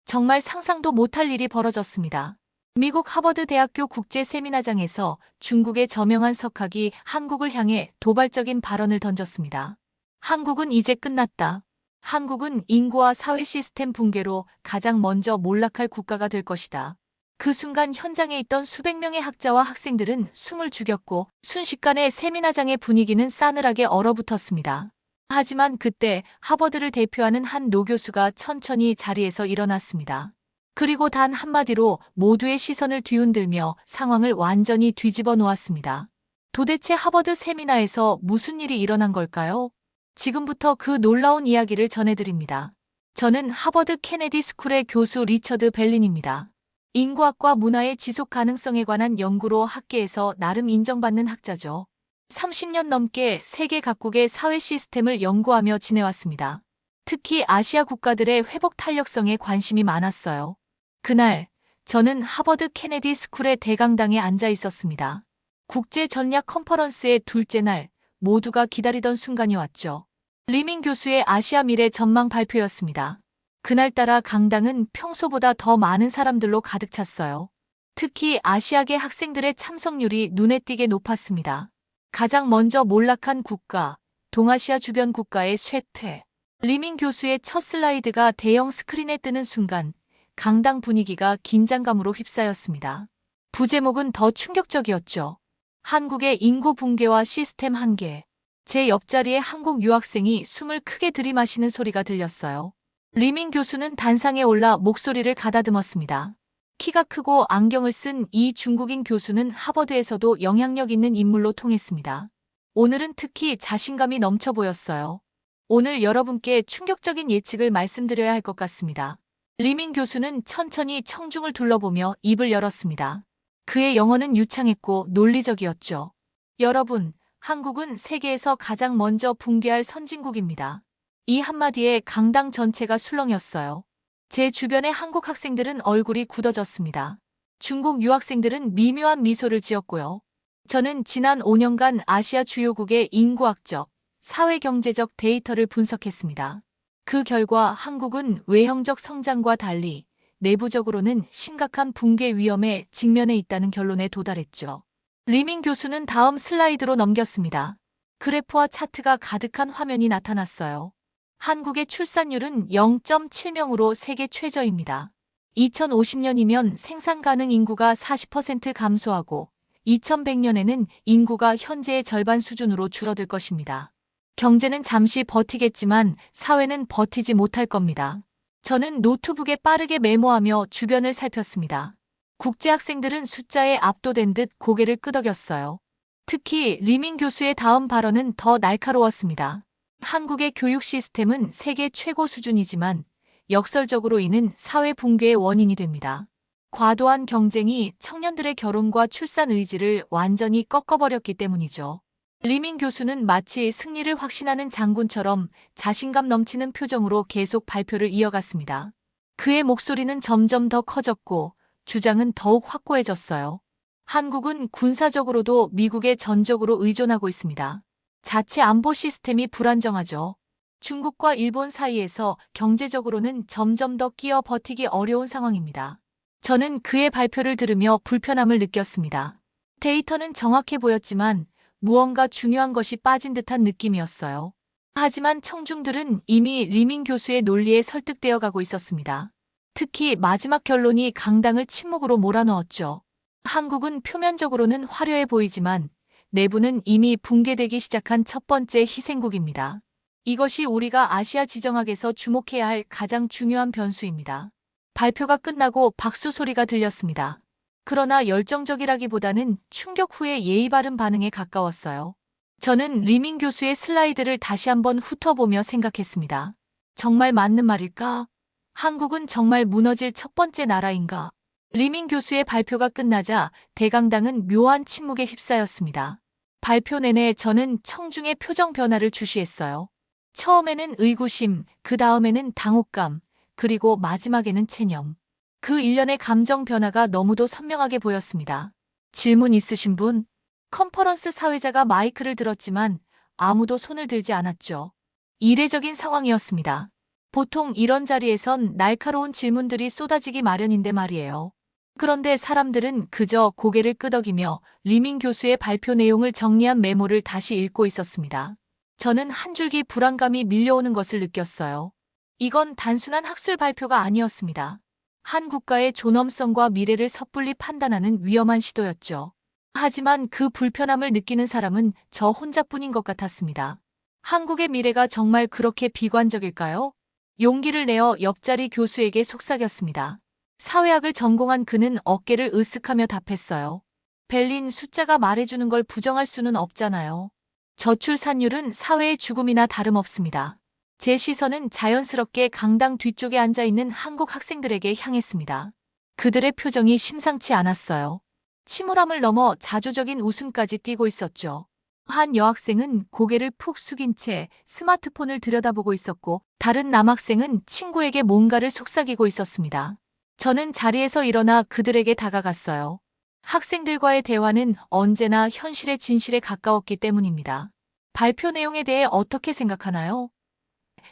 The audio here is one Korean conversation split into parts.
정말 상상도 못할 일이 벌어졌습니다. 미국 하버드 대학교 국제 세미나장에서 중국의 저명한 석학이 한국을 향해 도발적인 발언을 던졌습니다. 한국은 이제 끝났다. 한국은 인구와 사회 시스템 붕괴로 가장 먼저 몰락할 국가가 될 것이다. 그 순간 현장에 있던 수백 명의 학자와 학생들은 숨을 죽였고 순식간에 세미나장의 분위기는 싸늘하게 얼어붙었습니다. 하지만 그때 하버드를 대표하는 한 노교수가 천천히 자리에서 일어났습니다. 그리고 단 한마디로 모두의 시선을 뒤흔들며 상황을 완전히 뒤집어 놓았습니다. 도대체 하버드 세미나에서 무슨 일이 일어난 걸까요? 지금부터 그 놀라운 이야기를 전해드립니다. 저는 하버드 케네디 스쿨의 교수 리처드 벨린입니다. 인구학과 문화의 지속 가능성에 관한 연구로 학계에서 나름 인정받는 학자죠. 30년 넘게 세계 각국의 사회 시스템을 연구하며 지내왔습니다. 특히 아시아 국가들의 회복 탄력성에 관심이 많았어요. 그날, 저는 하버드 케네디 스쿨의 대강당에 앉아 있었습니다. 국제 전략 컨퍼런스의 둘째 날, 모두가 기다리던 순간이 왔죠. 리민 교수의 아시아 미래 전망 발표였습니다. 그날따라 강당은 평소보다 더 많은 사람들로 가득 찼어요. 특히 아시아계 학생들의 참석률이 눈에 띄게 높았습니다. 가장 먼저 몰락한 국가, 동아시아 주변 국가의 쇠퇴. 리민 교수의 첫 슬라이드가 대형 스크린에 뜨는 순간 강당 분위기가 긴장감으로 휩싸였습니다. 부제목은 더 충격적이었죠. 한국의 인구 붕괴와 시스템 한계. 제 옆자리에 한국 유학생이 숨을 크게 들이마시는 소리가 들렸어요. 리민 교수는 단상에 올라 목소리를 가다듬었습니다. 키가 크고 안경을 쓴 이 중국인 교수는 하버드에서도 영향력 있는 인물로 통했습니다. 오늘은 특히 자신감이 넘쳐 보였어요. 오늘 여러분께 충격적인 예측을 말씀드려야 할 것 같습니다. 리민 교수는 천천히 청중을 둘러보며 입을 열었습니다. 그의 영어는 유창했고 논리적이었죠. 여러분, 한국은 세계에서 가장 먼저 붕괴할 선진국입니다. 이 한마디에 강당 전체가 술렁였어요. 제 주변의 한국 학생들은 얼굴이 굳어졌습니다. 중국 유학생들은 미묘한 미소를 지었고요. 저는 지난 5년간 아시아 주요국의 인구학적, 사회경제적 데이터를 분석했습니다. 그 결과 한국은 외형적 성장과 달리 내부적으로는 심각한 붕괴 위험에 직면해 있다는 결론에 도달했죠. 리민 교수는 다음 슬라이드로 넘겼습니다. 그래프와 차트가 가득한 화면이 나타났어요. 한국의 출산율은 0.7명으로 세계 최저입니다. 2050년이면 생산 가능 인구가 40% 감소하고 2100년에는 인구가 현재의 절반 수준으로 줄어들 것입니다. 경제는 잠시 버티겠지만 사회는 버티지 못할 겁니다. 저는 노트북에 빠르게 메모하며 주변을 살폈습니다. 국제 학생들은 숫자에 압도된 듯 고개를 끄덕였어요. 특히 리민 교수의 다음 발언은 더 날카로웠습니다. 한국의 교육 시스템은 세계 최고 수준이지만 역설적으로 이는 사회 붕괴의 원인이 됩니다. 과도한 경쟁이 청년들의 결혼과 출산 의지를 완전히 꺾어버렸기 때문이죠. 리민 교수는 마치 승리를 확신하는 장군처럼 자신감 넘치는 표정으로 계속 발표를 이어갔습니다. 그의 목소리는 점점 더 커졌고 주장은 더욱 확고해졌어요. 한국은 군사적으로도 미국에 전적으로 의존하고 있습니다. 자체 안보 시스템이 불안정하죠. 중국과 일본 사이에서 경제적으로는 점점 더 끼어 버티기 어려운 상황입니다. 저는 그의 발표를 들으며 불편함을 느꼈습니다. 데이터는 정확해 보였지만 무언가 중요한 것이 빠진 듯한 느낌이었어요. 하지만 청중들은 이미 리민 교수의 논리에 설득되어 가고 있었습니다. 특히 마지막 결론이 강당을 침묵으로 몰아넣었죠. 한국은 표면적으로는 화려해 보이지만 내부는 이미 붕괴되기 시작한 첫 번째 희생국입니다. 이것이 우리가 아시아 지정학에서 주목해야 할 가장 중요한 변수입니다. 발표가 끝나고 박수 소리가 들렸습니다. 그러나 열정적이라기보다는 충격 후의 예의 바른 반응에 가까웠어요. 저는 리민 교수의 슬라이드를 다시 한번 훑어보며 생각했습니다. 정말 맞는 말일까? 한국은 정말 무너질 첫 번째 나라인가? 리민 교수의 발표가 끝나자 대강당은 묘한 침묵에 휩싸였습니다. 발표 내내 저는 청중의 표정 변화를 주시했어요. 처음에는 의구심, 그 다음에는 당혹감, 그리고 마지막에는 체념. 그 일련의 감정 변화가 너무도 선명하게 보였습니다. 질문 있으신 분? 컨퍼런스 사회자가 마이크를 들었지만 아무도 손을 들지 않았죠. 이례적인 상황이었습니다. 보통 이런 자리에선 날카로운 질문들이 쏟아지기 마련인데 말이에요. 그런데 사람들은 그저 고개를 끄덕이며 리민 교수의 발표 내용을 정리한 메모를 다시 읽고 있었습니다. 저는 한 줄기 불안감이 밀려오는 것을 느꼈어요. 이건 단순한 학술 발표가 아니었습니다. 한 국가의 존엄성과 미래를 섣불리 판단하는 위험한 시도였죠. 하지만 그 불편함을 느끼는 사람은 저 혼자뿐인 것 같았습니다. 한국의 미래가 정말 그렇게 비관적일까요? 용기를 내어 옆자리 교수에게 속삭였습니다. 사회학을 전공한 그는 어깨를 으쓱하며 답했어요. 벨린, 숫자가 말해주는 걸 부정할 수는 없잖아요. 저출산율은 사회의 죽음이나 다름없습니다. 제 시선은 자연스럽게 강당 뒤쪽에 앉아있는 한국 학생들에게 향했습니다. 그들의 표정이 심상치 않았어요. 침울함을 넘어 자조적인 웃음까지 띠고 있었죠. 한 여학생은 고개를 푹 숙인 채 스마트폰을 들여다보고 있었고, 다른 남학생은 친구에게 뭔가를 속삭이고 있었습니다. 저는 자리에서 일어나 그들에게 다가갔어요. 학생들과의 대화는 언제나 현실의 진실에 가까웠기 때문입니다. 발표 내용에 대해 어떻게 생각하나요?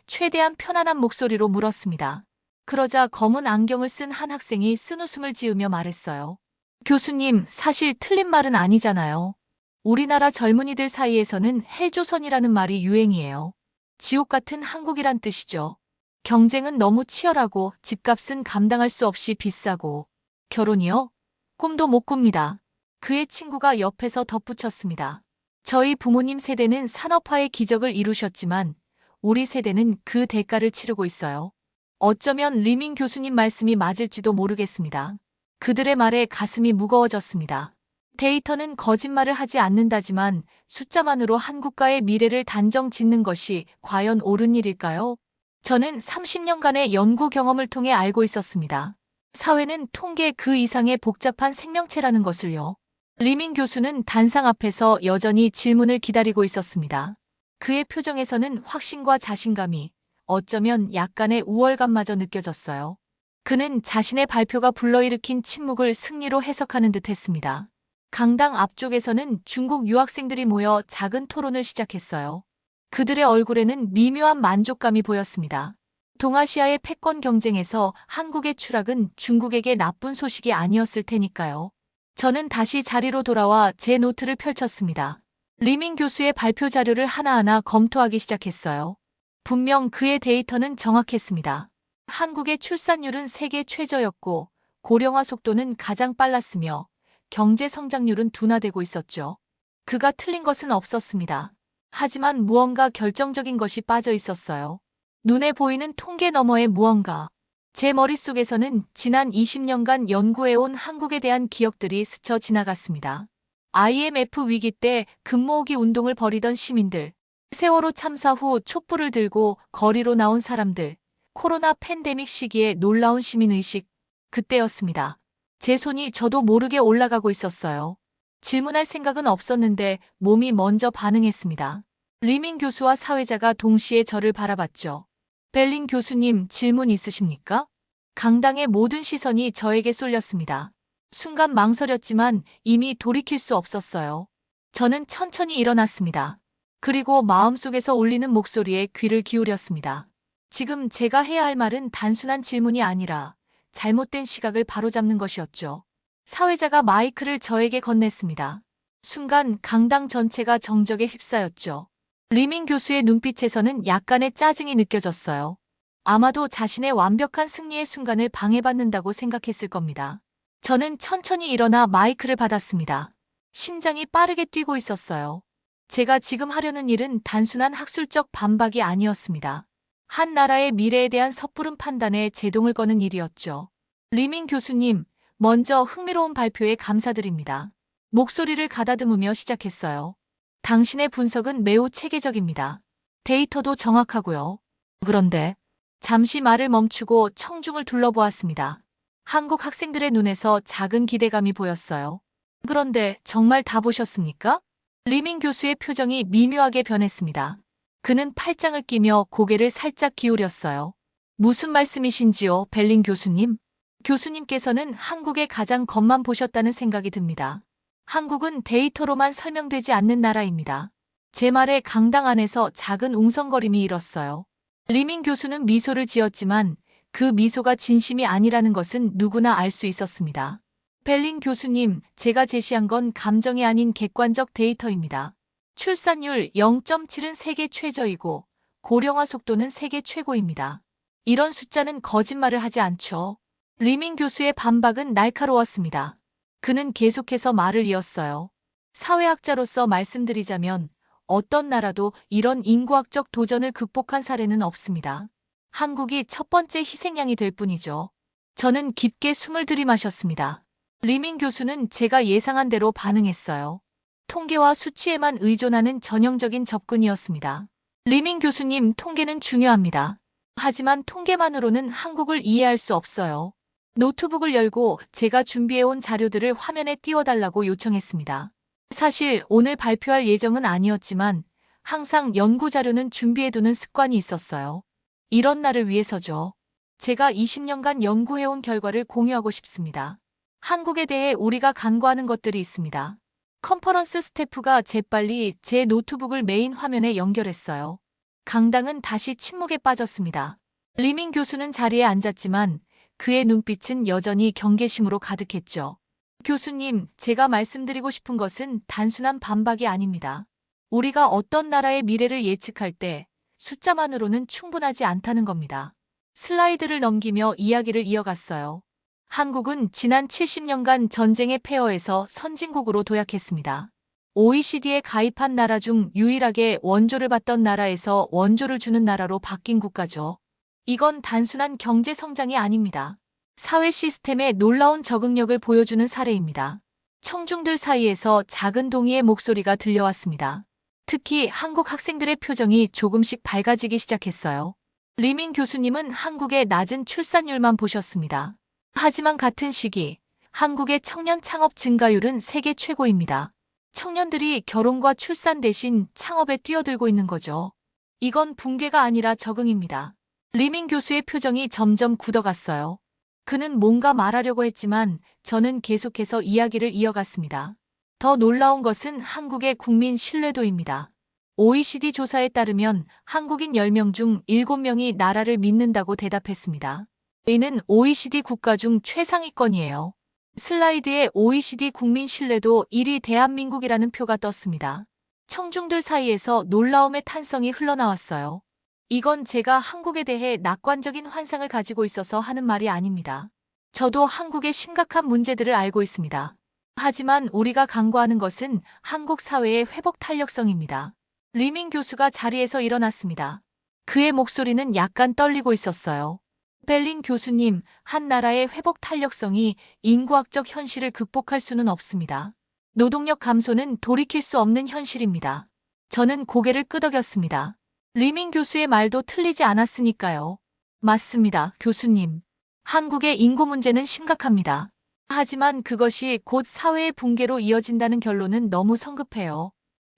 최대한 편안한 목소리로 물었습니다. 그러자 검은 안경을 쓴 한 학생이 쓴웃음을 지으며 말했어요. 교수님, 사실 틀린 말은 아니잖아요. 우리나라 젊은이들 사이에서는 헬조선이라는 말이 유행이에요. 지옥 같은 한국이란 뜻이죠. 경쟁은 너무 치열하고 집값은 감당할 수 없이 비싸고. 결혼이요? 꿈도 못 꿉니다. 그의 친구가 옆에서 덧붙였습니다. 저희 부모님 세대는 산업화의 기적을 이루셨지만 우리 세대는 그 대가를 치르고 있어요. 어쩌면 리민 교수님 말씀이 맞을지도 모르겠습니다. 그들의 말에 가슴이 무거워졌습니다. 데이터는 거짓말을 하지 않는다지만 숫자만으로 한 국가의 미래를 단정 짓는 것이 과연 옳은 일일까요? 저는 30년간의 연구 경험을 통해 알고 있었습니다. 사회는 통계 그 이상의 복잡한 생명체라는 것을요. 리민 교수는 단상 앞에서 여전히 질문을 기다리고 있었습니다. 그의 표정에서는 확신과 자신감이, 어쩌면 약간의 우월감마저 느껴졌어요. 그는 자신의 발표가 불러일으킨 침묵을 승리로 해석하는 듯 했습니다. 강당 앞쪽에서는 중국 유학생들이 모여 작은 토론을 시작했어요. 그들의 얼굴에는 미묘한 만족감이 보였습니다. 동아시아의 패권 경쟁에서 한국의 추락은 중국에게 나쁜 소식이 아니었을 테니까요. 저는 다시 자리로 돌아와 제 노트를 펼쳤습니다. 리민 교수의 발표 자료를 하나하나 검토하기 시작했어요. 분명 그의 데이터는 정확했습니다. 한국의 출산율은 세계 최저였고 고령화 속도는 가장 빨랐으며 경제 성장률은 둔화되고 있었죠. 그가 틀린 것은 없었습니다. 하지만 무언가 결정적인 것이 빠져 있었어요. 눈에 보이는 통계 너머의 무언가. 제 머릿속에서는 지난 20년간 연구해온 한국에 대한 기억들이 스쳐 지나갔습니다. IMF 위기 때 금모으기 운동을 벌이던 시민들, 세월호 참사 후 촛불을 들고 거리로 나온 사람들, 코로나 팬데믹 시기에 놀라운 시민의식, 그때였습니다. 제 손이 저도 모르게 올라가고 있었어요. 질문할 생각은 없었는데 몸이 먼저 반응했습니다. 리민 교수와 사회자가 동시에 저를 바라봤죠. 벨린 교수님, 질문 있으십니까? 강당의 모든 시선이 저에게 쏠렸습니다. 순간 망설였지만 이미 돌이킬 수 없었어요. 저는 천천히 일어났습니다. 그리고 마음속에서 울리는 목소리에 귀를 기울였습니다. 지금 제가 해야 할 말은 단순한 질문이 아니라 잘못된 시각을 바로잡는 것이었죠. 사회자가 마이크를 저에게 건넸습니다. 순간 강당 전체가 정적에 휩싸였죠. 리민 교수의 눈빛에서는 약간의 짜증이 느껴졌어요. 아마도 자신의 완벽한 승리의 순간을 방해받는다고 생각했을 겁니다. 저는 천천히 일어나 마이크를 받았습니다. 심장이 빠르게 뛰고 있었어요. 제가 지금 하려는 일은 단순한 학술적 반박이 아니었습니다. 한 나라의 미래에 대한 섣부른 판단에 제동을 거는 일이었죠. 리민 교수님, 먼저 흥미로운 발표에 감사드립니다. 목소리를 가다듬으며 시작했어요. 당신의 분석은 매우 체계적입니다. 데이터도 정확하고요. 그런데 잠시 말을 멈추고 청중을 둘러보았습니다. 한국 학생들의 눈에서 작은 기대감이 보였어요. 그런데 정말 다 보셨습니까? 리민 교수의 표정이 미묘하게 변했습니다. 그는 팔짱을 끼며 고개를 살짝 기울였어요. 무슨 말씀이신지요, 벨린 교수님? 교수님께서는 한국의 가장 겉만 보셨다는 생각이 듭니다. 한국은 데이터로만 설명되지 않는 나라입니다. 제 말에 강당 안에서 작은 웅성거림이 일었어요. 리민 교수는 미소를 지었지만 그 미소가 진심이 아니라는 것은 누구나 알 수 있었습니다. 벨린 교수님, 제가 제시한 건 감정이 아닌 객관적 데이터입니다. 출산율 0.7은 세계 최저이고 고령화 속도는 세계 최고입니다. 이런 숫자는 거짓말을 하지 않죠. 리민 교수의 반박은 날카로웠습니다. 그는 계속해서 말을 이었어요. 사회학자로서 말씀드리자면 어떤 나라도 이런 인구학적 도전을 극복한 사례는 없습니다. 한국이 첫 번째 희생양이 될 뿐이죠. 저는 깊게 숨을 들이마셨습니다. 리민 교수는 제가 예상한 대로 반응했어요. 통계와 수치에만 의존하는 전형적인 접근이었습니다. 리민 교수님, 통계는 중요합니다. 하지만 통계만으로는 한국을 이해할 수 없어요. 노트북을 열고 제가 준비해온 자료들을 화면에 띄워달라고 요청했습니다. 사실 오늘 발표할 예정은 아니었지만 항상 연구 자료는 준비해두는 습관이 있었어요. 이런 날을 위해서죠. 제가 20년간 연구해온 결과를 공유하고 싶습니다. 한국에 대해 우리가 간과하는 것들이 있습니다. 컨퍼런스 스태프가 재빨리 제 노트북을 메인 화면에 연결했어요. 강당은 다시 침묵에 빠졌습니다. 리민 교수는 자리에 앉았지만 그의 눈빛은 여전히 경계심으로 가득했죠. 교수님, 제가 말씀드리고 싶은 것은 단순한 반박이 아닙니다. 우리가 어떤 나라의 미래를 예측할 때 숫자만으로는 충분하지 않다는 겁니다. 슬라이드를 넘기며 이야기를 이어갔어요. 한국은 지난 70년간 전쟁의 폐허에서 선진국으로 도약했습니다. OECD에 가입한 나라 중 유일하게 원조를 받던 나라에서 원조를 주는 나라로 바뀐 국가죠. 이건 단순한 경제 성장이 아닙니다. 사회 시스템의 놀라운 적응력을 보여주는 사례입니다. 청중들 사이에서 작은 동의의 목소리가 들려왔습니다. 특히 한국 학생들의 표정이 조금씩 밝아지기 시작했어요. 리민 교수님은 한국의 낮은 출산율만 보셨습니다. 하지만 같은 시기, 한국의 청년 창업 증가율은 세계 최고입니다. 청년들이 결혼과 출산 대신 창업에 뛰어들고 있는 거죠. 이건 붕괴가 아니라 적응입니다. 리민 교수의 표정이 점점 굳어갔어요. 그는 뭔가 말하려고 했지만 저는 계속해서 이야기를 이어갔습니다. 더 놀라운 것은 한국의 국민 신뢰도입니다. OECD 조사에 따르면 한국인 10명 중 7명이 나라를 믿는다고 대답했습니다. 이는 OECD 국가 중 최상위권이에요. 슬라이드에 OECD 국민 신뢰도 1위 대한민국이라는 표가 떴습니다. 청중들 사이에서 놀라움의 탄성이 흘러나왔어요. 이건 제가 한국에 대해 낙관적인 환상을 가지고 있어서 하는 말이 아닙니다. 저도 한국의 심각한 문제들을 알고 있습니다. 하지만 우리가 간과하는 것은 한국 사회의 회복 탄력성입니다. 리민 교수가 자리에서 일어났습니다. 그의 목소리는 약간 떨리고 있었어요. 벨린 교수님, 한 나라의 회복 탄력성이 인구학적 현실을 극복할 수는 없습니다. 노동력 감소는 돌이킬 수 없는 현실입니다. 저는 고개를 끄덕였습니다. 리민 교수의 말도 틀리지 않았으니까요. 맞습니다, 교수님. 한국의 인구 문제는 심각합니다. 하지만 그것이 곧 사회의 붕괴로 이어진다는 결론은 너무 성급해요.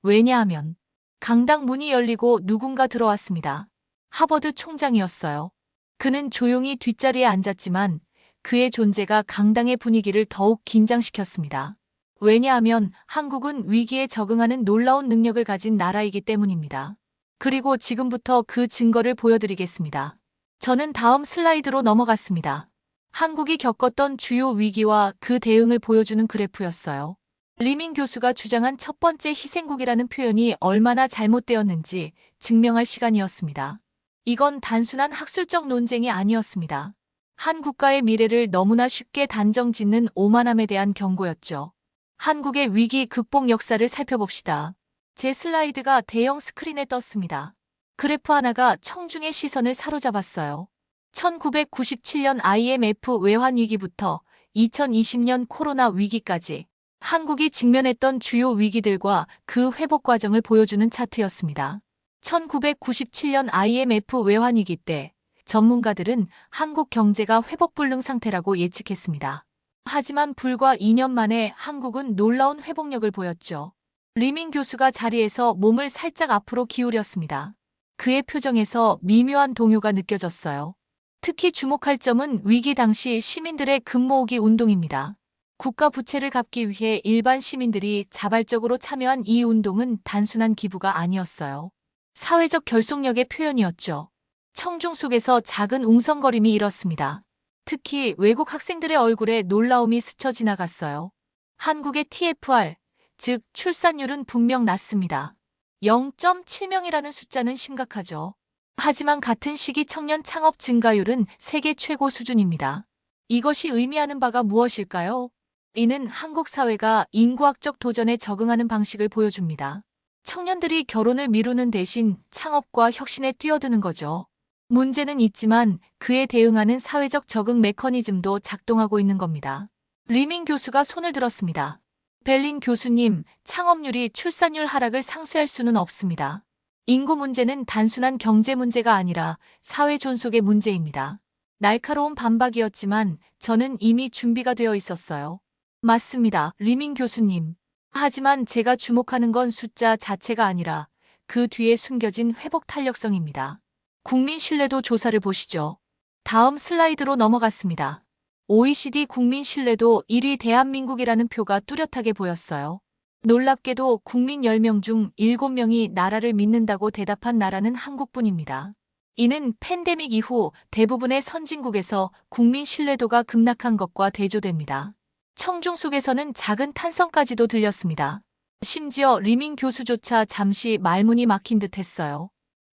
왜냐하면 강당 문이 열리고 누군가 들어왔습니다. 하버드 총장이었어요. 그는 조용히 뒷자리에 앉았지만 그의 존재가 강당의 분위기를 더욱 긴장시켰습니다. 왜냐하면 한국은 위기에 적응하는 놀라운 능력을 가진 나라이기 때문입니다. 그리고 지금부터 그 증거를 보여드리겠습니다. 저는 다음 슬라이드로 넘어갔습니다. 한국이 겪었던 주요 위기와 그 대응을 보여주는 그래프였어요. 리민 교수가 주장한 첫 번째 희생국이라는 표현이 얼마나 잘못되었는지 증명할 시간이었습니다. 이건 단순한 학술적 논쟁이 아니었습니다. 한 국가의 미래를 너무나 쉽게 단정 짓는 오만함에 대한 경고였죠. 한국의 위기 극복 역사를 살펴봅시다. 제 슬라이드가 대형 스크린에 떴습니다. 그래프 하나가 청중의 시선을 사로잡았어요. 1997년 IMF 외환위기부터 2020년 코로나 위기까지 한국이 직면했던 주요 위기들과 그 회복 과정을 보여주는 차트였습니다. 1997년 IMF 외환위기 때 전문가들은 한국 경제가 회복불능 상태라고 예측했습니다. 하지만 불과 2년 만에 한국은 놀라운 회복력을 보였죠. 리민 교수가 자리에서 몸을 살짝 앞으로 기울였습니다. 그의 표정에서 미묘한 동요가 느껴졌어요. 특히 주목할 점은 위기 당시 시민들의 금 모으기 운동입니다. 국가 부채를 갚기 위해 일반 시민들이 자발적으로 참여한 이 운동은 단순한 기부가 아니었어요. 사회적 결속력의 표현이었죠. 청중 속에서 작은 웅성거림이 일었습니다. 특히 외국 학생들의 얼굴에 놀라움이 스쳐 지나갔어요. 한국의 TFR, 즉 출산율은 분명 낮습니다. 0.7명이라는 숫자는 심각하죠. 하지만 같은 시기 청년 창업 증가율은 세계 최고 수준입니다. 이것이 의미하는 바가 무엇일까요? 이는 한국 사회가 인구학적 도전에 적응하는 방식을 보여줍니다. 청년들이 결혼을 미루는 대신 창업과 혁신에 뛰어드는 거죠. 문제는 있지만 그에 대응하는 사회적 적응 메커니즘도 작동하고 있는 겁니다. 리민 교수가 손을 들었습니다. 벨린 교수님, 창업률이 출산율 하락을 상쇄할 수는 없습니다. 인구 문제는 단순한 경제 문제가 아니라 사회 존속의 문제입니다. 날카로운 반박이었지만 저는 이미 준비가 되어 있었어요. 맞습니다, 리민 교수님. 하지만 제가 주목하는 건 숫자 자체가 아니라 그 뒤에 숨겨진 회복 탄력성입니다. 국민 신뢰도 조사를 보시죠. 다음 슬라이드로 넘어갔습니다. OECD 국민 신뢰도 1위 대한민국이라는 표가 뚜렷하게 보였어요. 놀랍게도 국민 10명 중 7명이 나라를 믿는다고 대답한 나라는 한국뿐입니다. 이는 팬데믹 이후 대부분의 선진국에서 국민 신뢰도가 급락한 것과 대조됩니다. 청중 속에서는 작은 탄성까지도 들렸습니다. 심지어 리민 교수조차 잠시 말문이 막힌 듯 했어요.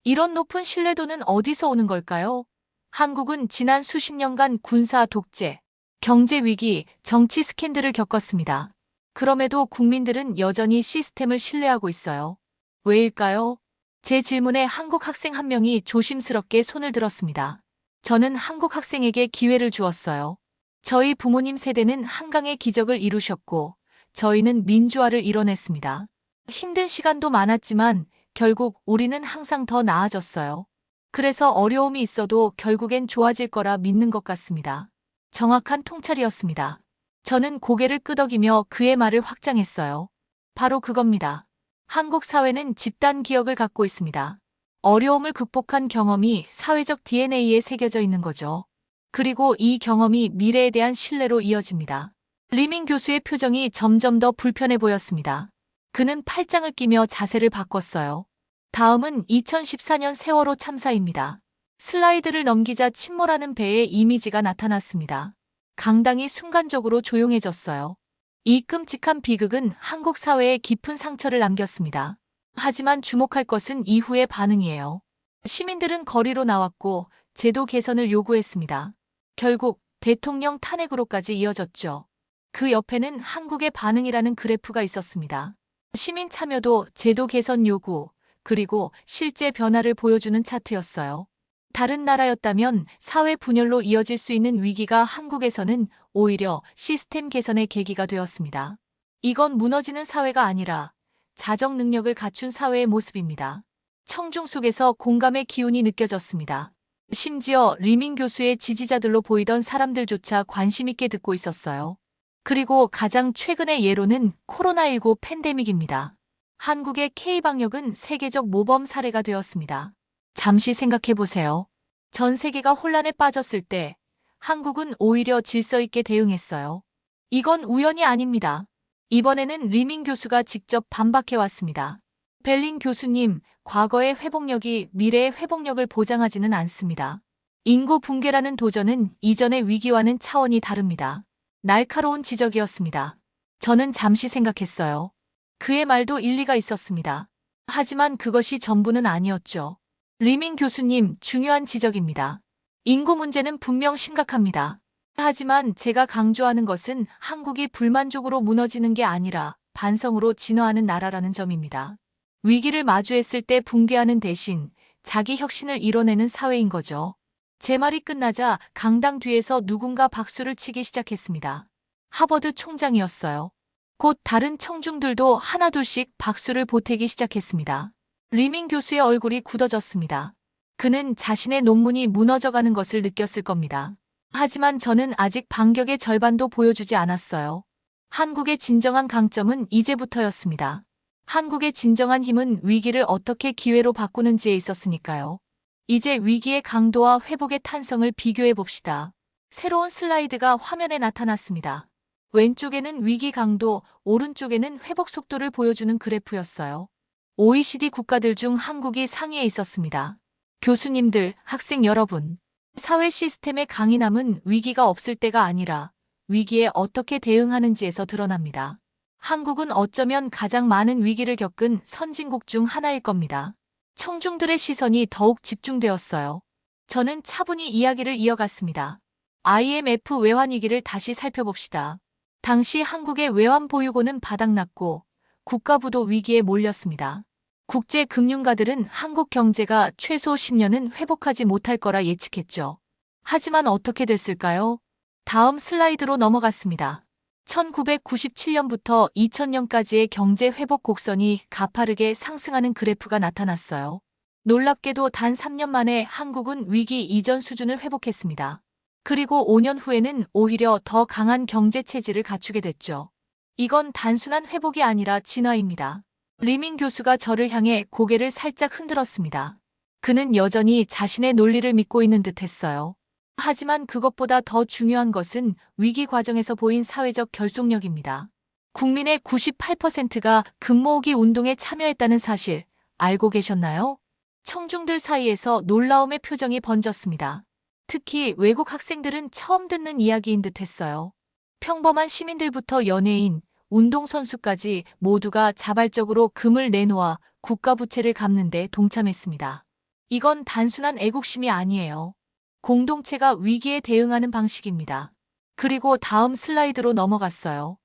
이런 높은 신뢰도는 어디서 오는 걸까요? 한국은 지난 수십 년간 군사 독재, 경제 위기, 정치 스캔들을 겪었습니다. 그럼에도 국민들은 여전히 시스템을 신뢰하고 있어요. 왜일까요? 제 질문에 한국 학생 한 명이 조심스럽게 손을 들었습니다. 저는 한국 학생에게 기회를 주었어요. 저희 부모님 세대는 한강의 기적을 이루셨고, 저희는 민주화를 이뤄냈습니다. 힘든 시간도 많았지만, 결국 우리는 항상 더 나아졌어요. 그래서 어려움이 있어도 결국엔 좋아질 거라 믿는 것 같습니다. 정확한 통찰이었습니다. 저는 고개를 끄덕이며 그의 말을 확장했어요. 바로 그겁니다. 한국 사회는 집단 기억을 갖고 있습니다. 어려움을 극복한 경험이 사회적 DNA에 새겨져 있는 거죠. 그리고 이 경험이 미래에 대한 신뢰로 이어집니다. 리민 교수의 표정이 점점 더 불편해 보였습니다. 그는 팔짱을 끼며 자세를 바꿨어요. 다음은 2014년 세월호 참사입니다. 슬라이드를 넘기자 침몰하는 배의 이미지가 나타났습니다. 강당이 순간적으로 조용해졌어요. 이 끔찍한 비극은 한국 사회에 깊은 상처를 남겼습니다. 하지만 주목할 것은 이후의 반응이에요. 시민들은 거리로 나왔고 제도 개선을 요구했습니다. 결국 대통령 탄핵으로까지 이어졌죠. 그 옆에는 한국의 반응이라는 그래프가 있었습니다. 시민 참여도, 제도 개선 요구, 그리고 실제 변화를 보여주는 차트였어요. 다른 나라였다면 사회 분열로 이어질 수 있는 위기가 한국에서는 오히려 시스템 개선의 계기가 되었습니다. 이건 무너지는 사회가 아니라 자정 능력을 갖춘 사회의 모습입니다. 청중 속에서 공감의 기운이 느껴졌습니다. 심지어 리민 교수의 지지자들로 보이던 사람들조차 관심 있게 듣고 있었어요. 그리고 가장 최근의 예로는 코로나19 팬데믹입니다. 한국의 K방역은 세계적 모범 사례가 되었습니다. 잠시 생각해 보세요. 전 세계가 혼란에 빠졌을 때 한국은 오히려 질서 있게 대응했어요. 이건 우연이 아닙니다. 이번에는 리민 교수가 직접 반박해 왔습니다. 벨린 교수님, 과거의 회복력이 미래의 회복력을 보장하지는 않습니다. 인구 붕괴라는 도전은 이전의 위기와는 차원이 다릅니다. 날카로운 지적이었습니다. 저는 잠시 생각했어요. 그의 말도 일리가 있었습니다. 하지만 그것이 전부는 아니었죠. 리민 교수님, 중요한 지적입니다. 인구 문제는 분명 심각합니다. 하지만 제가 강조하는 것은 한국이 불만족으로 무너지는 게 아니라 반성으로 진화하는 나라라는 점입니다. 위기를 마주했을 때 붕괴하는 대신 자기 혁신을 이뤄내는 사회인 거죠. 제 말이 끝나자 강당 뒤에서 누군가 박수를 치기 시작했습니다. 하버드 총장이었어요. 곧 다른 청중들도 하나둘씩 박수를 보태기 시작했습니다. 리민 교수의 얼굴이 굳어졌습니다. 그는 자신의 논문이 무너져가는 것을 느꼈을 겁니다. 하지만 저는 아직 반격의 절반도 보여주지 않았어요. 한국의 진정한 강점은 이제부터였습니다. 한국의 진정한 힘은 위기를 어떻게 기회로 바꾸는지에 있었으니까요. 이제 위기의 강도와 회복의 탄성을 비교해 봅시다. 새로운 슬라이드가 화면에 나타났습니다. 왼쪽에는 위기 강도, 오른쪽에는 회복 속도를 보여주는 그래프였어요. OECD 국가들 중 한국이 상위에 있었습니다. 교수님들, 학생 여러분. 사회 시스템의 강인함은 위기가 없을 때가 아니라 위기에 어떻게 대응하는지에서 드러납니다. 한국은 어쩌면 가장 많은 위기를 겪은 선진국 중 하나일 겁니다. 청중들의 시선이 더욱 집중되었어요. 저는 차분히 이야기를 이어갔습니다. IMF 외환위기를 다시 살펴봅시다. 당시 한국의 외환 보유고는 바닥났고 국가부도 위기에 몰렸습니다. 국제금융가들은 한국 경제가 최소 10년은 회복하지 못할 거라 예측했죠. 하지만 어떻게 됐을까요? 다음 슬라이드로 넘어갔습니다. 1997년부터 2000년까지의 경제 회복 곡선이 가파르게 상승하는 그래프가 나타났어요. 놀랍게도 단 3년 만에 한국은 위기 이전 수준을 회복했습니다. 그리고 5년 후에는 오히려 더 강한 경제 체질을 갖추게 됐죠. 이건 단순한 회복이 아니라 진화입니다. 리민 교수가 저를 향해 고개를 살짝 흔들었습니다. 그는 여전히 자신의 논리를 믿고 있는 듯 했어요. 하지만 그것보다 더 중요한 것은 위기 과정에서 보인 사회적 결속력입니다. 국민의 98%가 금모으기 운동에 참여했다는 사실 알고 계셨나요? 청중들 사이에서 놀라움의 표정이 번졌습니다. 특히 외국 학생들은 처음 듣는 이야기인 듯 했어요. 평범한 시민들부터 연예인, 운동선수까지 모두가 자발적으로 금을 내놓아 국가부채를 갚는 데 동참했습니다. 이건 단순한 애국심이 아니에요. 공동체가 위기에 대응하는 방식입니다. 그리고 다음 슬라이드로 넘어갔어요.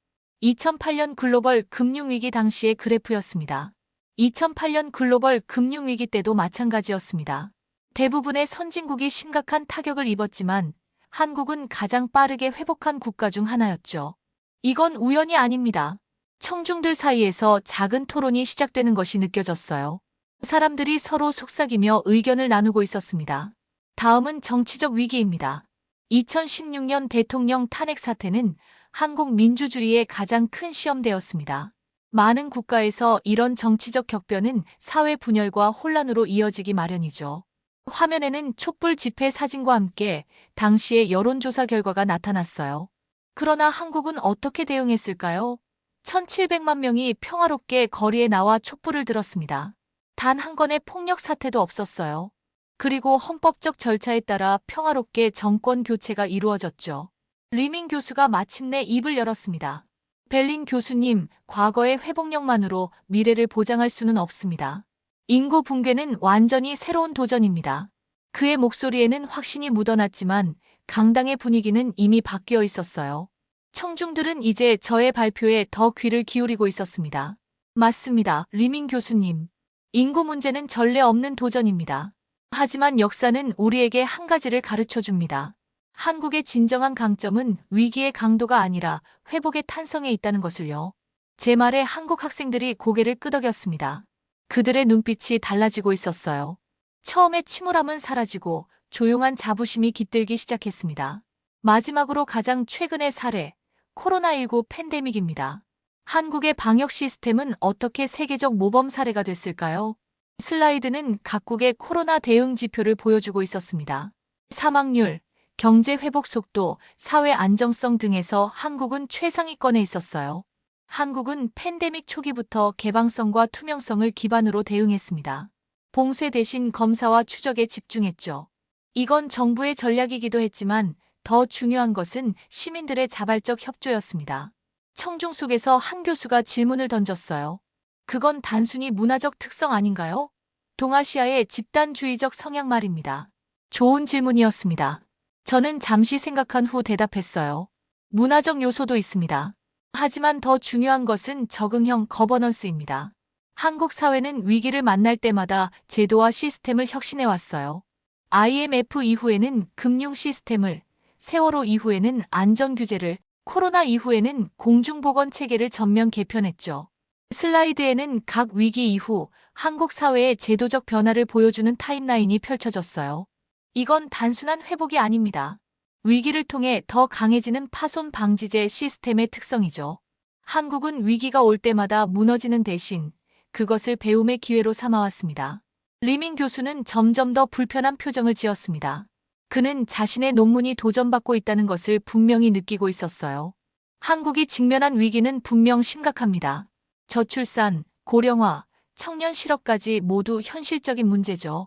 2008년 글로벌 금융위기 당시의 그래프였습니다. 2008년 글로벌 금융위기 때도 마찬가지였습니다. 대부분의 선진국이 심각한 타격을 입었지만 한국은 가장 빠르게 회복한 국가 중 하나였죠. 이건 우연이 아닙니다. 청중들 사이에서 작은 토론이 시작되는 것이 느껴졌어요. 사람들이 서로 속삭이며 의견을 나누고 있었습니다. 다음은 정치적 위기입니다. 2016년 대통령 탄핵 사태는 한국 민주주의의 가장 큰 시험대였습니다. 많은 국가에서 이런 정치적 격변은 사회 분열과 혼란으로 이어지기 마련이죠. 화면에는 촛불 집회 사진과 함께 당시의 여론조사 결과가 나타났어요. 그러나 한국은 어떻게 대응했을까요? 1700만 명이 평화롭게 거리에 나와 촛불을 들었습니다. 단 한 건의 폭력 사태도 없었어요. 그리고 헌법적 절차에 따라 평화롭게 정권 교체가 이루어졌죠. 리민 교수가 마침내 입을 열었습니다. 벨린 교수님, 과거의 회복력만으로 미래를 보장할 수는 없습니다. 인구 붕괴는 완전히 새로운 도전입니다. 그의 목소리에는 확신이 묻어났지만 강당의 분위기는 이미 바뀌어 있었어요. 청중들은 이제 저의 발표에 더 귀를 기울이고 있었습니다. 맞습니다, 리민 교수님. 인구 문제는 전례 없는 도전입니다. 하지만 역사는 우리에게 한 가지를 가르쳐 줍니다. 한국의 진정한 강점은 위기의 강도가 아니라 회복의 탄성에 있다는 것을요. 제 말에 한국 학생들이 고개를 끄덕였습니다. 그들의 눈빛이 달라지고 있었어요. 처음에 침울함은 사라지고 조용한 자부심이 깃들기 시작했습니다. 마지막으로 가장 최근의 사례, 코로나19 팬데믹입니다. 한국의 방역 시스템은 어떻게 세계적 모범 사례가 됐을까요? 슬라이드는 각국의 코로나 대응 지표를 보여주고 있었습니다. 사망률, 경제 회복 속도, 사회 안정성 등에서 한국은 최상위권에 있었어요. 한국은 팬데믹 초기부터 개방성과 투명성을 기반으로 대응했습니다. 봉쇄 대신 검사와 추적에 집중했죠. 이건 정부의 전략이기도 했지만 더 중요한 것은 시민들의 자발적 협조였습니다. 청중 속에서 한 교수가 질문을 던졌어요. 그건 단순히 문화적 특성 아닌가요? 동아시아의 집단주의적 성향 말입니다. 좋은 질문이었습니다. 저는 잠시 생각한 후 대답했어요. 문화적 요소도 있습니다. 하지만 더 중요한 것은 적응형 거버넌스입니다. 한국 사회는 위기를 만날 때마다 제도와 시스템을 혁신해 왔어요. IMF 이후에는 금융 시스템을, 세월호 이후에는 안전규제를, 코로나 이후에는 공중보건 체계를 전면 개편했죠. 슬라이드에는 각 위기 이후 한국 사회의 제도적 변화를 보여주는 타임라인이 펼쳐졌어요. 이건 단순한 회복이 아닙니다. 위기를 통해 더 강해지는 파손 방지제 시스템의 특성이죠. 한국은 위기가 올 때마다 무너지는 대신 그것을 배움의 기회로 삼아왔습니다. 리민 교수는 점점 더 불편한 표정을 지었습니다. 그는 자신의 논문이 도전받고 있다는 것을 분명히 느끼고 있었어요. 한국이 직면한 위기는 분명 심각합니다. 저출산, 고령화, 청년 실업까지 모두 현실적인 문제죠.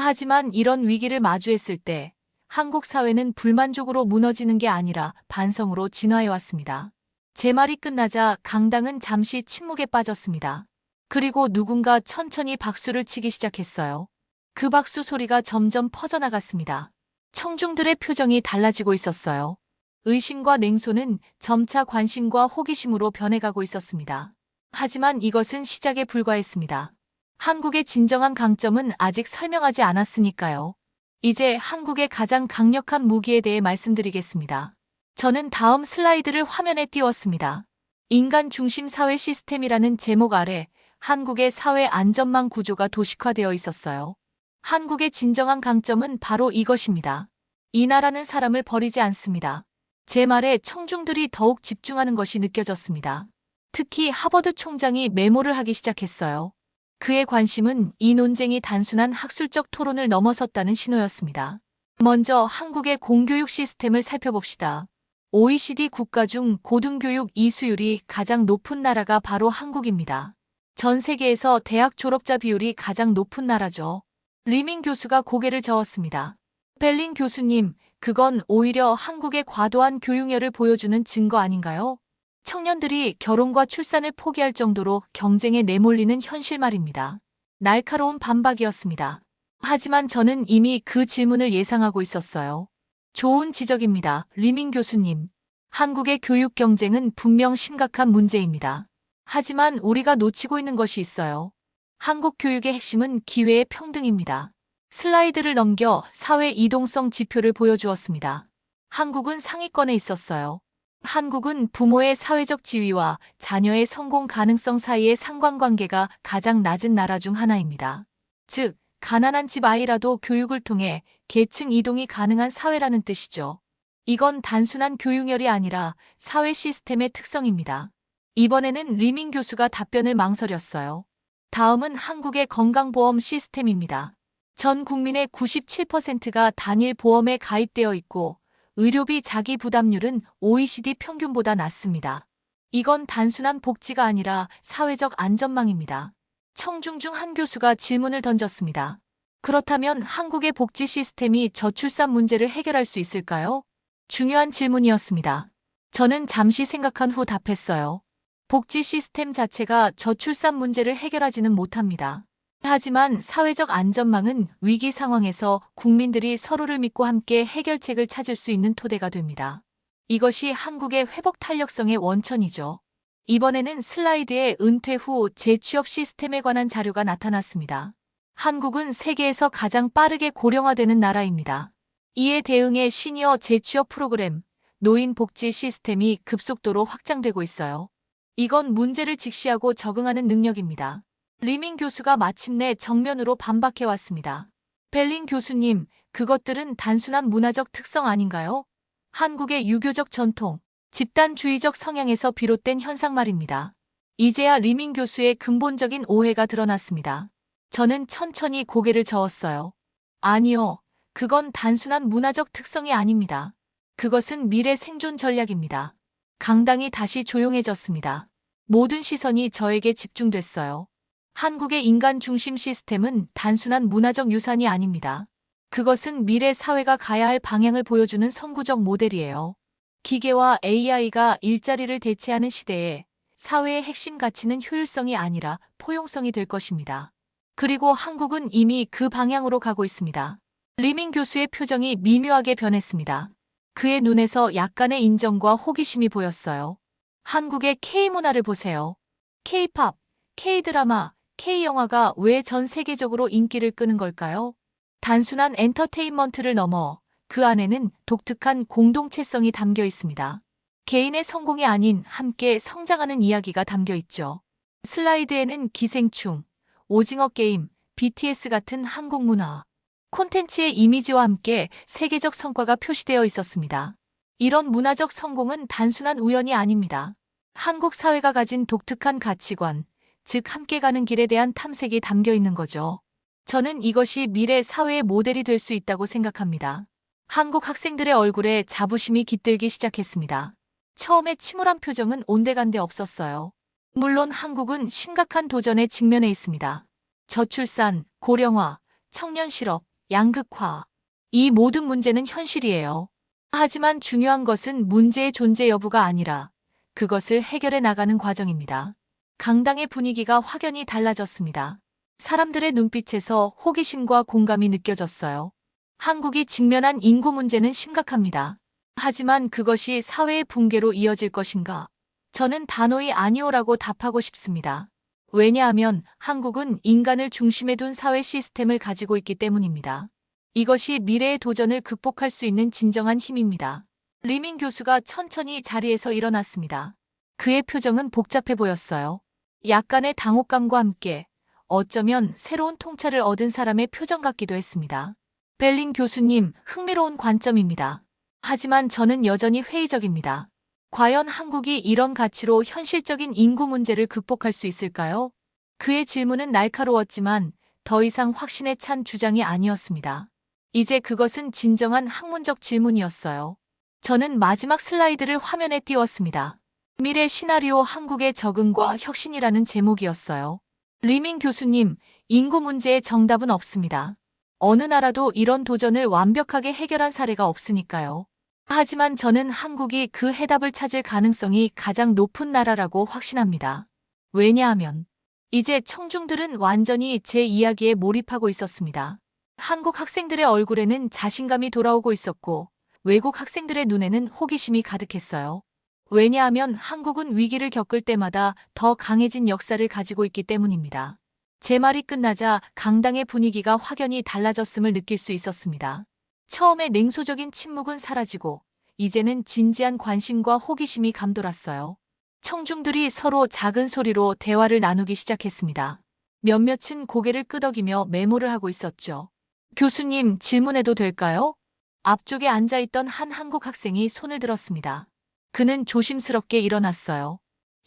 하지만 이런 위기를 마주했을 때 한국 사회는 불만족으로 무너지는 게 아니라 반성으로 진화해왔습니다. 제 말이 끝나자 강당은 잠시 침묵에 빠졌습니다. 그리고 누군가 천천히 박수를 치기 시작했어요. 그 박수 소리가 점점 퍼져나갔습니다. 청중들의 표정이 달라지고 있었어요. 의심과 냉소는 점차 관심과 호기심으로 변해가고 있었습니다. 하지만 이것은 시작에 불과했습니다. 한국의 진정한 강점은 아직 설명하지 않았으니까요. 이제 한국의 가장 강력한 무기에 대해 말씀드리겠습니다. 저는 다음 슬라이드를 화면에 띄웠습니다. 인간 중심 사회 시스템이라는 제목 아래 한국의 사회 안전망 구조가 도식화되어 있었어요. 한국의 진정한 강점은 바로 이것입니다. 이 나라는 사람을 버리지 않습니다. 제 말에 청중들이 더욱 집중하는 것이 느껴졌습니다. 특히 하버드 총장이 메모를 하기 시작했어요. 그의 관심은 이 논쟁이 단순한 학술적 토론을 넘어섰다는 신호였습니다. 먼저 한국의 공교육 시스템을 살펴봅시다. OECD 국가 중 고등교육 이수율이 가장 높은 나라가 바로 한국입니다. 전 세계에서 대학 졸업자 비율이 가장 높은 나라죠. 리민 교수가 고개를 저었습니다. 벨린 교수님, 그건 오히려 한국의 과도한 교육열을 보여주는 증거 아닌가요? 청년들이 결혼과 출산을 포기할 정도로 경쟁에 내몰리는 현실 말입니다. 날카로운 반박이었습니다. 하지만 저는 이미 그 질문을 예상하고 있었어요. 좋은 지적입니다, 리민 교수님. 한국의 교육 경쟁은 분명 심각한 문제입니다. 하지만 우리가 놓치고 있는 것이 있어요. 한국 교육의 핵심은 기회의 평등입니다. 슬라이드를 넘겨 사회 이동성 지표를 보여주었습니다. 한국은 상위권에 있었어요. 한국은 부모의 사회적 지위와 자녀의 성공 가능성 사이의 상관관계가 가장 낮은 나라 중 하나입니다. 즉, 가난한 집 아이라도 교육을 통해 계층 이동이 가능한 사회라는 뜻이죠. 이건 단순한 교육열이 아니라 사회 시스템의 특성입니다. 이번에는 리민 교수가 답변을 망설였어요. 다음은 한국의 건강보험 시스템입니다. 전 국민의 97%가 단일 보험에 가입되어 있고 의료비 자기 부담률은 OECD 평균보다 낮습니다. 이건 단순한 복지가 아니라 사회적 안전망입니다. 청중 중 한 교수가 질문을 던졌습니다. 그렇다면 한국의 복지 시스템이 저출산 문제를 해결할 수 있을까요? 중요한 질문이었습니다. 저는 잠시 생각한 후 답했어요. 복지 시스템 자체가 저출산 문제를 해결하지는 못합니다. 하지만 사회적 안전망은 위기 상황에서 국민들이 서로를 믿고 함께 해결책을 찾을 수 있는 토대가 됩니다. 이것이 한국의 회복 탄력성의 원천이죠. 이번에는 슬라이드에 은퇴 후 재취업 시스템에 관한 자료가 나타났습니다. 한국은 세계에서 가장 빠르게 고령화되는 나라입니다. 이에 대응해 시니어 재취업 프로그램, 노인 복지 시스템이 급속도로 확장되고 있어요. 이건 문제를 직시하고 적응하는 능력입니다. 리민 교수가 마침내 정면으로 반박해왔습니다. 벨린 교수님, 그것들은 단순한 문화적 특성 아닌가요? 한국의 유교적 전통, 집단주의적 성향에서 비롯된 현상 말입니다. 이제야 리민 교수의 근본적인 오해가 드러났습니다. 저는 천천히 고개를 저었어요. 아니요, 그건 단순한 문화적 특성이 아닙니다. 그것은 미래 생존 전략입니다. 강당이 다시 조용해졌습니다. 모든 시선이 저에게 집중됐어요. 한국의 인간 중심 시스템은 단순한 문화적 유산이 아닙니다. 그것은 미래 사회가 가야 할 방향을 보여주는 선구적 모델이에요. 기계와 AI가 일자리를 대체하는 시대에 사회의 핵심 가치는 효율성이 아니라 포용성이 될 것입니다. 그리고 한국은 이미 그 방향으로 가고 있습니다. 리민 교수의 표정이 미묘하게 변했습니다. 그의 눈에서 약간의 인정과 호기심이 보였어요. 한국의 K문화를 보세요. K-팝, K-드라마, K-영화가 왜 전 세계적으로 인기를 끄는 걸까요? 단순한 엔터테인먼트를 넘어 그 안에는 독특한 공동체성이 담겨 있습니다. 개인의 성공이 아닌 함께 성장하는 이야기가 담겨 있죠. 슬라이드에는 기생충, 오징어 게임, BTS 같은 한국 문화, 콘텐츠의 이미지와 함께 세계적 성과가 표시되어 있었습니다. 이런 문화적 성공은 단순한 우연이 아닙니다. 한국 사회가 가진 독특한 가치관, 즉 함께 가는 길에 대한 탐색이 담겨 있는 거죠. 저는 이것이 미래 사회의 모델이 될 수 있다고 생각합니다. 한국 학생들의 얼굴에 자부심이 깃들기 시작했습니다. 처음에 침울한 표정은 온데간데 없었어요. 물론 한국은 심각한 도전에 직면해 있습니다. 저출산, 고령화, 청년 실업, 양극화. 이 모든 문제는 현실이에요. 하지만 중요한 것은 문제의 존재 여부가 아니라 그것을 해결해 나가는 과정입니다. 강당의 분위기가 확연히 달라졌습니다. 사람들의 눈빛에서 호기심과 공감이 느껴졌어요. 한국이 직면한 인구 문제는 심각합니다. 하지만 그것이 사회의 붕괴로 이어질 것인가? 저는 단호히 아니오라고 답하고 싶습니다. 왜냐하면 한국은 인간을 중심에 둔 사회 시스템을 가지고 있기 때문입니다. 이것이 미래의 도전을 극복할 수 있는 진정한 힘입니다. 리민 교수가 천천히 자리에서 일어났습니다. 그의 표정은 복잡해 보였어요. 약간의 당혹감과 함께 어쩌면 새로운 통찰을 얻은 사람의 표정 같기도 했습니다. 벨린 교수님, 흥미로운 관점입니다. 하지만 저는 여전히 회의적입니다. 과연 한국이 이런 가치로 현실적인 인구 문제를 극복할 수 있을까요? 그의 질문은 날카로웠지만 더 이상 확신에 찬 주장이 아니었습니다. 이제 그것은 진정한 학문적 질문이었어요. 저는 마지막 슬라이드를 화면에 띄웠습니다. 미래 시나리오 한국의 적응과 혁신이라는 제목이었어요. 리민 교수님, 인구 문제의 정답은 없습니다. 어느 나라도 이런 도전을 완벽하게 해결한 사례가 없으니까요. 하지만 저는 한국이 그 해답을 찾을 가능성이 가장 높은 나라라고 확신합니다. 왜냐하면 이제 청중들은 완전히 제 이야기에 몰입하고 있었습니다. 한국 학생들의 얼굴에는 자신감이 돌아오고 있었고 외국 학생들의 눈에는 호기심이 가득했어요. 왜냐하면 한국은 위기를 겪을 때마다 더 강해진 역사를 가지고 있기 때문입니다. 제 말이 끝나자 강당의 분위기가 확연히 달라졌음을 느낄 수 있었습니다. 처음에 냉소적인 침묵은 사라지고 이제는 진지한 관심과 호기심이 감돌았어요. 청중들이 서로 작은 소리로 대화를 나누기 시작했습니다. 몇몇은 고개를 끄덕이며 메모를 하고 있었죠. 교수님, 질문해도 될까요? 앞쪽에 앉아있던 한 한국 학생이 손을 들었습니다. 그는 조심스럽게 일어났어요.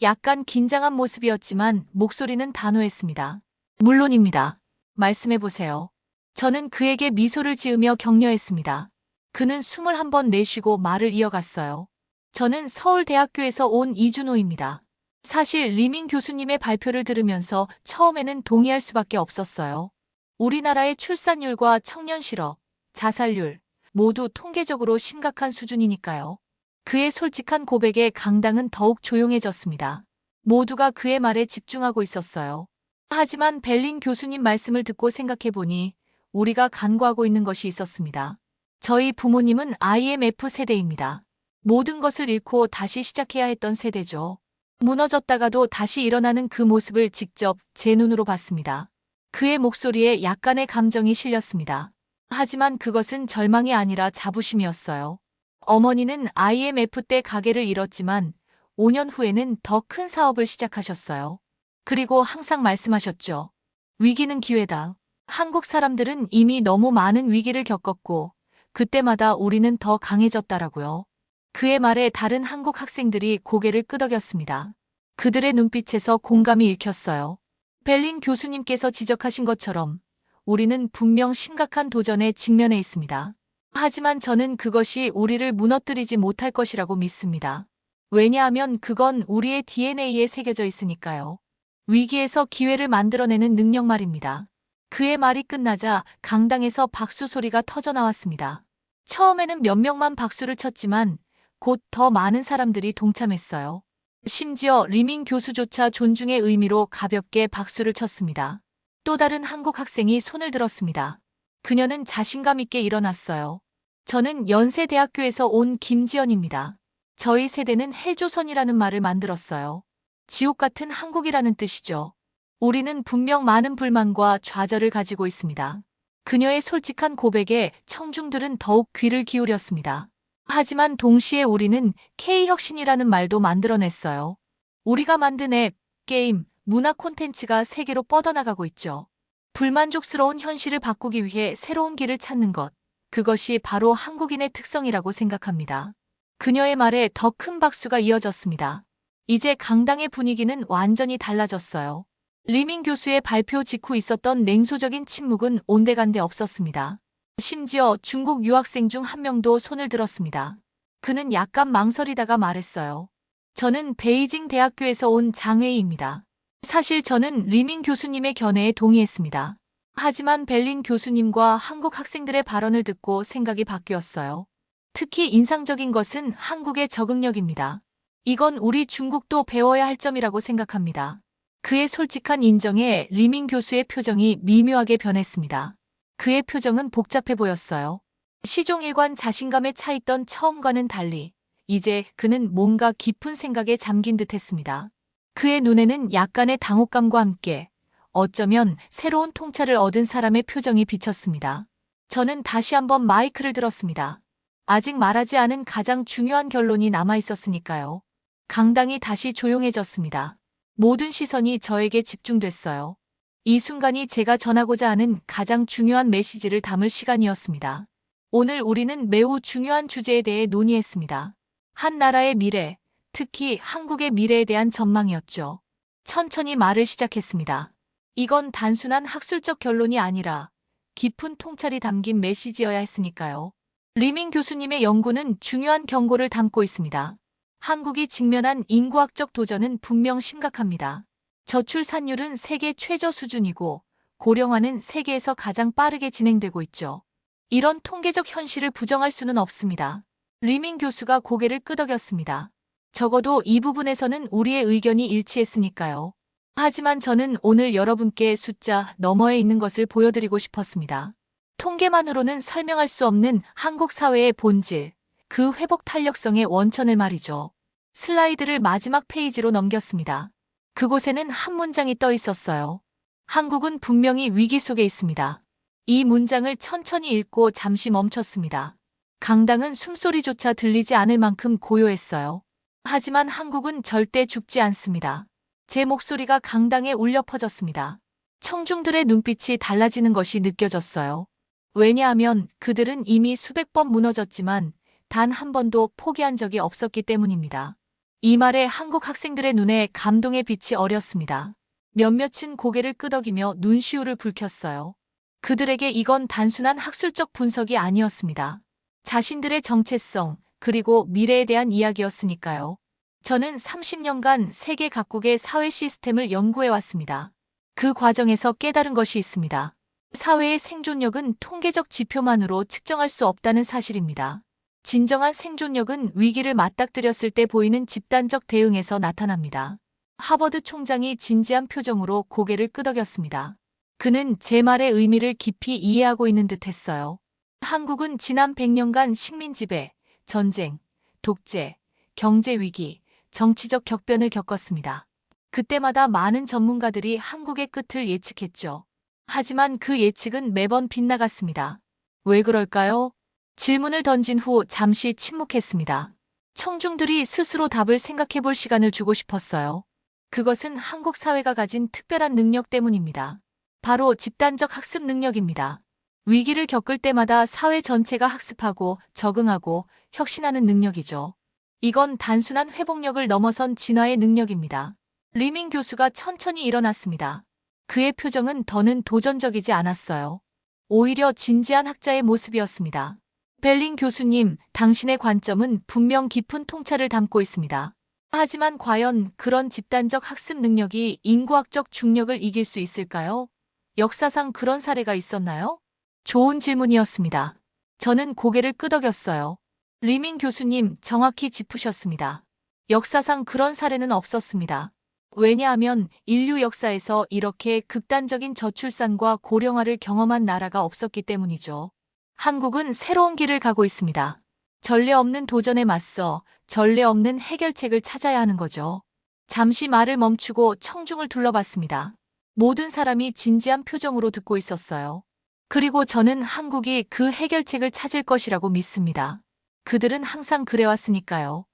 약간 긴장한 모습이었지만 목소리는 단호했습니다. 물론입니다. 말씀해보세요. 저는 그에게 미소를 지으며 격려했습니다. 그는 숨을 한번 내쉬고 말을 이어갔어요. 저는 서울대학교에서 온 이준호입니다. 사실 리민 교수님의 발표를 들으면서 처음에는 동의할 수밖에 없었어요. 우리나라의 출산율과 청년 실업, 자살률 모두 통계적으로 심각한 수준이니까요. 그의 솔직한 고백에 강당은 더욱 조용해졌습니다. 모두가 그의 말에 집중하고 있었어요. 하지만 벨린 교수님 말씀을 듣고 생각해보니 우리가 간과하고 있는 것이 있었습니다. 저희 부모님은 IMF 세대입니다. 모든 것을 잃고 다시 시작해야 했던 세대죠. 무너졌다가도 다시 일어나는 그 모습을 직접 제 눈으로 봤습니다. 그의 목소리에 약간의 감정이 실렸습니다. 하지만 그것은 절망이 아니라 자부심이었어요. 어머니는 IMF 때 가게를 잃었지만 5년 후에는 더 큰 사업을 시작하셨어요. 그리고 항상 말씀하셨죠. 위기는 기회다. 한국 사람들은 이미 너무 많은 위기를 겪었고 그때마다 우리는 더 강해졌다라고요. 그의 말에 다른 한국 학생들이 고개를 끄덕였습니다. 그들의 눈빛에서 공감이 읽혔어요. 벨린 교수님께서 지적하신 것처럼 우리는 분명 심각한 도전에 직면해 있습니다. 하지만 저는 그것이 우리를 무너뜨리지 못할 것이라고 믿습니다. 왜냐하면 그건 우리의 DNA에 새겨져 있으니까요. 위기에서 기회를 만들어내는 능력 말입니다. 그의 말이 끝나자 강당에서 박수 소리가 터져 나왔습니다. 처음에는 몇 명만 박수를 쳤지만 곧 더 많은 사람들이 동참했어요. 심지어 리민 교수조차 존중의 의미로 가볍게 박수를 쳤습니다. 또 다른 한국 학생이 손을 들었습니다. 그녀는 자신감 있게 일어났어요. 저는 연세대학교에서 온 김지연입니다. 저희 세대는 헬조선이라는 말을 만들었어요. 지옥 같은 한국이라는 뜻이죠. 우리는 분명 많은 불만과 좌절을 가지고 있습니다. 그녀의 솔직한 고백에 청중들은 더욱 귀를 기울였습니다. 하지만 동시에 우리는 K혁신이라는 말도 만들어냈어요. 우리가 만든 앱, 게임, 문화 콘텐츠가 세계로 뻗어나가고 있죠. 불만족스러운 현실을 바꾸기 위해 새로운 길을 찾는 것, 그것이 바로 한국인의 특성이라고 생각합니다. 그녀의 말에 더 큰 박수가 이어졌습니다. 이제 강당의 분위기는 완전히 달라졌어요. 리민 교수의 발표 직후 있었던 냉소적인 침묵은 온데간데 없었습니다. 심지어 중국 유학생 중 한 명도 손을 들었습니다. 그는 약간 망설이다가 말했어요. 저는 베이징 대학교에서 온 장웨이입니다. 사실 저는 리민 교수님의 견해에 동의했습니다. 하지만 벨린 교수님과 한국 학생들의 발언을 듣고 생각이 바뀌었어요. 특히 인상적인 것은 한국의 적응력입니다. 이건 우리 중국도 배워야 할 점이라고 생각합니다. 그의 솔직한 인정에 리밍 교수의 표정이 미묘하게 변했습니다. 그의 표정은 복잡해 보였어요. 시종일관 자신감에 차 있던 처음과는 달리 이제 그는 뭔가 깊은 생각에 잠긴 듯 했습니다. 그의 눈에는 약간의 당혹감과 함께 어쩌면 새로운 통찰을 얻은 사람의 표정이 비쳤습니다. 저는 다시 한번 마이크를 들었습니다. 아직 말하지 않은 가장 중요한 결론이 남아 있었으니까요. 강당이 다시 조용해졌습니다. 모든 시선이 저에게 집중됐어요. 이 순간이 제가 전하고자 하는 가장 중요한 메시지를 담을 시간이었습니다. 오늘 우리는 매우 중요한 주제에 대해 논의했습니다. 한 나라의 미래, 특히 한국의 미래에 대한 전망이었죠. 천천히 말을 시작했습니다. 이건 단순한 학술적 결론이 아니라 깊은 통찰이 담긴 메시지여야 했으니까요. 리밍 교수님의 연구는 중요한 경고를 담고 있습니다. 한국이 직면한 인구학적 도전은 분명 심각합니다. 저출산율은 세계 최저 수준이고 고령화는 세계에서 가장 빠르게 진행되고 있죠. 이런 통계적 현실을 부정할 수는 없습니다. 리밍 교수가 고개를 끄덕였습니다. 적어도 이 부분에서는 우리의 의견이 일치했으니까요. 하지만 저는 오늘 여러분께 숫자 너머에 있는 것을 보여드리고 싶었습니다. 통계만으로는 설명할 수 없는 한국 사회의 본질, 그 회복 탄력성의 원천을 말이죠. 슬라이드를 마지막 페이지로 넘겼습니다. 그곳에는 한 문장이 떠 있었어요. 한국은 분명히 위기 속에 있습니다. 이 문장을 천천히 읽고 잠시 멈췄습니다. 강당은 숨소리조차 들리지 않을 만큼 고요했어요. 하지만 한국은 절대 죽지 않습니다. 제 목소리가 강당에 울려 퍼졌습니다. 청중들의 눈빛이 달라지는 것이 느껴졌어요. 왜냐하면 그들은 이미 수백 번 무너졌지만 단 한 번도 포기한 적이 없었기 때문입니다. 이 말에 한국 학생들의 눈에 감동의 빛이 어렸습니다. 몇몇은 고개를 끄덕이며 눈시울을 붉혔어요. 그들에게 이건 단순한 학술적 분석이 아니었습니다. 자신들의 정체성, 그리고 미래에 대한 이야기였으니까요. 저는 30년간 세계 각국의 사회 시스템을 연구해 왔습니다. 그 과정에서 깨달은 것이 있습니다. 사회의 생존력은 통계적 지표만으로 측정할 수 없다는 사실입니다. 진정한 생존력은 위기를 맞닥뜨렸을 때 보이는 집단적 대응에서 나타납니다. 하버드 총장이 진지한 표정으로 고개를 끄덕였습니다. 그는 제 말의 의미를 깊이 이해하고 있는 듯 했어요. 한국은 지난 100년간 식민 지배, 전쟁, 독재, 경제 위기, 정치적 격변을 겪었습니다. 그때마다 많은 전문가들이 한국의 끝을 예측했죠. 하지만 그 예측은 매번 빗나갔습니다. 왜 그럴까요? 질문을 던진 후 잠시 침묵했습니다. 청중들이 스스로 답을 생각해 볼 시간을 주고 싶었어요. 그것은 한국 사회가 가진 특별한 능력 때문입니다. 바로 집단적 학습 능력입니다. 위기를 겪을 때마다 사회 전체가 학습하고 적응하고 혁신하는 능력이죠. 이건 단순한 회복력을 넘어선 진화의 능력입니다. 리밍 교수가 천천히 일어났습니다. 그의 표정은 더는 도전적이지 않았어요. 오히려 진지한 학자의 모습이었습니다. 벨린 교수님, 당신의 관점은 분명 깊은 통찰을 담고 있습니다. 하지만 과연 그런 집단적 학습 능력이 인구학적 중력을 이길 수 있을까요? 역사상 그런 사례가 있었나요? 좋은 질문이었습니다. 저는 고개를 끄덕였어요. 리밍 교수님, 정확히 짚으셨습니다. 역사상 그런 사례는 없었습니다. 왜냐하면 인류 역사에서 이렇게 극단적인 저출산과 고령화를 경험한 나라가 없었기 때문이죠. 한국은 새로운 길을 가고 있습니다. 전례 없는 도전에 맞서 전례 없는 해결책을 찾아야 하는 거죠. 잠시 말을 멈추고 청중을 둘러봤습니다. 모든 사람이 진지한 표정으로 듣고 있었어요. 그리고 저는 한국이 그 해결책을 찾을 것이라고 믿습니다. 그들은 항상 그래왔으니까요.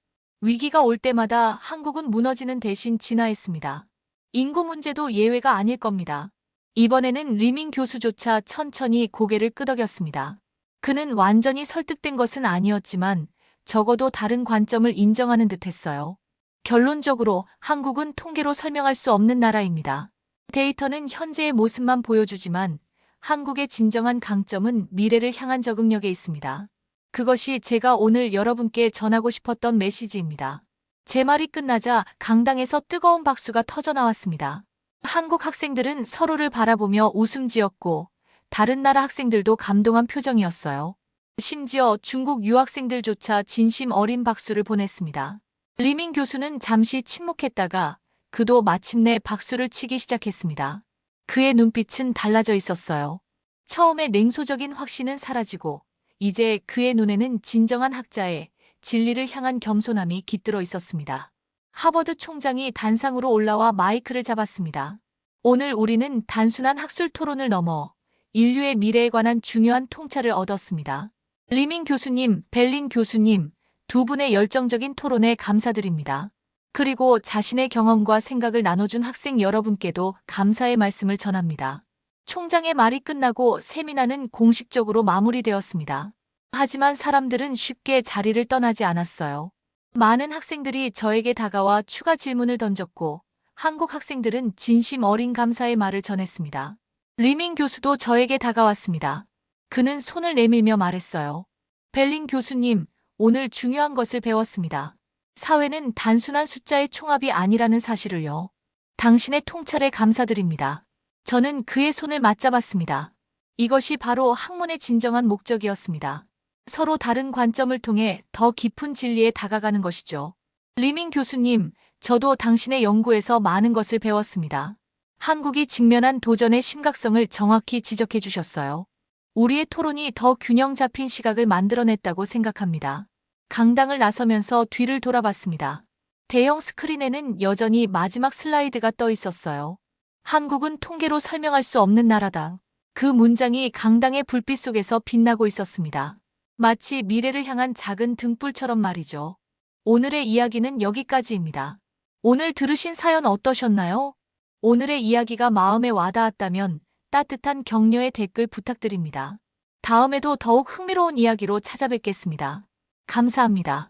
위기가 올 때마다 한국은 무너지는 대신 진화했습니다. 인구 문제도 예외가 아닐 겁니다. 이번에는 리밍 교수조차 천천히 고개를 끄덕였습니다. 그는 완전히 설득된 것은 아니었지만 적어도 다른 관점을 인정하는 듯했어요. 결론적으로 한국은 통계로 설명할 수 없는 나라입니다. 데이터는 현재의 모습만 보여주지만 한국의 진정한 강점은 미래를 향한 적응력에 있습니다. 그것이 제가 오늘 여러분께 전하고 싶었던 메시지입니다. 제 말이 끝나자 강당에서 뜨거운 박수가 터져 나왔습니다. 한국 학생들은 서로를 바라보며 웃음 지었고 다른 나라 학생들도 감동한 표정이었어요. 심지어 중국 유학생들조차 진심 어린 박수를 보냈습니다. 리민 교수는 잠시 침묵했다가 그도 마침내 박수를 치기 시작했습니다. 그의 눈빛은 달라져 있었어요. 처음에 냉소적인 확신은 사라지고 이제 그의 눈에는 진정한 학자의 진리를 향한 겸손함이 깃들어 있었습니다. 하버드 총장이 단상으로 올라와 마이크를 잡았습니다. 오늘 우리는 단순한 학술 토론을 넘어 인류의 미래에 관한 중요한 통찰을 얻었습니다. 리민 교수님, 벨린 교수님, 두 분의 열정적인 토론에 감사드립니다. 그리고 자신의 경험과 생각을 나눠준 학생 여러분께도 감사의 말씀을 전합니다. 총장의 말이 끝나고 세미나는 공식적으로 마무리되었습니다. 하지만 사람들은 쉽게 자리를 떠나지 않았어요. 많은 학생들이 저에게 다가와 추가 질문을 던졌고 한국 학생들은 진심 어린 감사의 말을 전했습니다. 리민 교수도 저에게 다가왔습니다. 그는 손을 내밀며 말했어요. 벨린 교수님, 오늘 중요한 것을 배웠습니다. 사회는 단순한 숫자의 총합이 아니라는 사실을요. 당신의 통찰에 감사드립니다. 저는 그의 손을 맞잡았습니다. 이것이 바로 학문의 진정한 목적이었습니다. 서로 다른 관점을 통해 더 깊은 진리에 다가가는 것이죠. 리민 교수님, 저도 당신의 연구에서 많은 것을 배웠습니다. 한국이 직면한 도전의 심각성을 정확히 지적해 주셨어요. 우리의 토론이 더 균형 잡힌 시각을 만들어냈다고 생각합니다. 강당을 나서면서 뒤를 돌아봤습니다. 대형 스크린에는 여전히 마지막 슬라이드가 떠 있었어요. 한국은 통계로 설명할 수 없는 나라다. 그 문장이 강당의 불빛 속에서 빛나고 있었습니다. 마치 미래를 향한 작은 등불처럼 말이죠. 오늘의 이야기는 여기까지입니다. 오늘 들으신 사연 어떠셨나요? 오늘의 이야기가 마음에 와닿았다면 따뜻한 격려의 댓글 부탁드립니다. 다음에도 더욱 흥미로운 이야기로 찾아뵙겠습니다. 감사합니다.